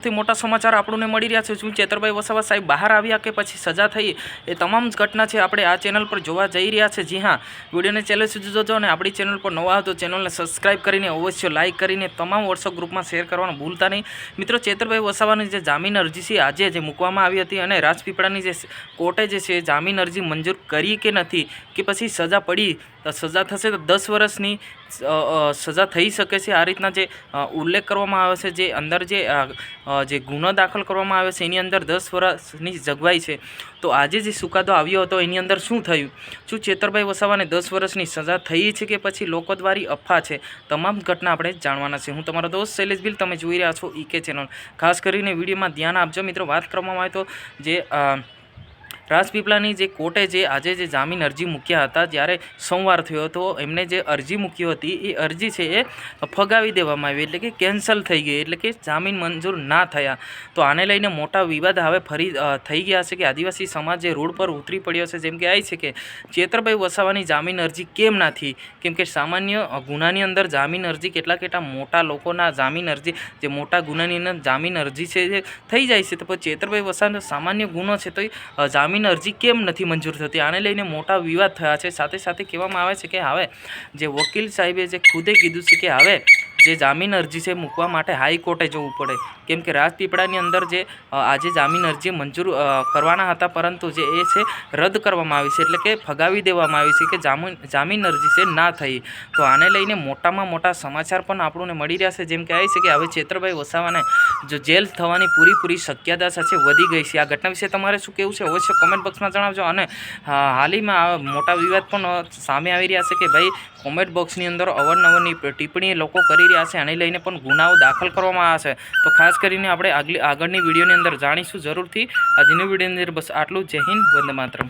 થી મોટા સમાચાર આપણને મળી રહ્યા છે। શું ચેતરભાઈ વસાવા સાહેબ બહાર આવ્યા કે પછી સજા થઈ, એ તમામ ઘટના છે આપણે આ ચેનલ પર જોવા જઈ રહ્યા છે। જી હા, વિડીયોને છેલ્લે સુધી જોજો અને આપણી ચેનલ પર નવા હો તો ચેનલને સબસ્ક્રાઇબ કરીને અવશ્ય લાઇક કરીને તમામ વોટ્સઅપ ગ્રુપમાં શેર કરવાનું ભૂલતા નહીં। મિત્રો, ચેતરભાઈ વસાવાની જે જામીન અરજી છે આજે જે મૂકવામાં આવી હતી અને રાજપીપળાની જે કોર્ટે જે છે જામીન અરજી મંજૂર કરી કે નથી કે પછી સજા પડી, સજા થશે તો 10 વર્ષની સજા થઈ શકે છે। આ રીતના જે ઉલ્લેખ કરવામાં આવે છે, જે અંદર જે ગુનો દાખલ કરવામાં આવે છે એની અંદર 10 વર્ષની જોગવાઈ છે। તો આજે જે ચુકાદો આવ્યો હતો એની અંદર શું થયું? શું ચેતરભાઈ વસાવાને 10 વર્ષની સજા થઈ છે કે પછી લોકો દ્વારી અફવા છે? તમામ ઘટના આપણે જાણવાના છે। હું તમારો દોસ્ત શૈલેષ ભીલ, તમે જોઈ રહ્યા છો ઈકે ચેનલ। ખાસ કરીને વિડીયોમાં ધ્યાન આપજો મિત્રો। વાત કરવામાં આવે તો જે રાજપીપળાની જે કોર્ટે જે આજે જે જામીન અરજી મૂક્યા હતા, જ્યારે સોમવાર થયો હતો, એમને જે અરજી મૂકી હતી એ અરજી છે એ ફગાવી દેવામાં આવી, એટલે કે કેન્સલ થઈ ગઈ, એટલે કે જામીન મંજૂર ના થયા। તો આને લઈને મોટા વિવાદ હવે ફરી થઈ ગયા છે કે આદિવાસી સમાજ જે રોડ પર ઉતરી પડ્યો છે। જેમ કે આ છે કે ચેતરભાઈ વસાવાની જામીન અરજી કેમ ના થઈ? કેમ કે સામાન્ય ગુનાની અંદર જામીન અરજી કેટલા મોટા લોકોના જામીન અરજી, જે મોટા ગુનાની અંદર જામીન અરજી છે એ થઈ જાય છે, તો પછી ચેતરભાઈ વસાવાનો સામાન્ય ગુનો છે તો જામીન અરજી કેમ નથી મંજૂર થતી? આને લઈને મોટા વિવાદ થયા છે। સાથે સાથે કહેવામાં આવે છે કે હવે જે વકીલ સાહેબે જે ખુદે કીધું છે કે હવે જે જામીન અરજી છે મૂકવા માટે હાઈકોર્ટે જવું પડે, કેમ કે રાજપીપળાની અંદર જે આજે જામીન અરજી મંજૂર કરવાના હતા પરંતુ જે એ છે રદ કરવામાં આવી છે, એટલે કે ફગાવી દેવામાં આવી છે કે જામીન અરજી છે ના થઈ। તો આને લઈને મોટામાં મોટા સમાચાર પણ આપણને મળી રહ્યા છે। જેમ કે આ છે કે હવે ચેતરભાઈ વસાવાને જો જેલ થવાની પૂરી શક્યતા સાથે વધી ગઈ છે। આ ઘટના વિશે તમારે શું કહેવું છે અવશ્ય કોમેન્ટ બોક્સમાં જણાવજો। અને હાલમાં મોટા વિવાદ પણ સામે આવી રહ્યા છે કે ભાઈ કોમેન્ટ બોક્સની અંદર અવારનવારની ટિપ્પણી લોકો કરી રહ્યા છે, આને લઈને પણ ગુનાઓ દાખલ કરવામાં આવ્યા છે। તો ખાસ કરીને આપણે આગળની વિડીયોની અંદર જાણીશું જરૂરથી। આજની વિડીયોની અંદર બસ આટલું। જય હિન્દ, વંદે માતરમ।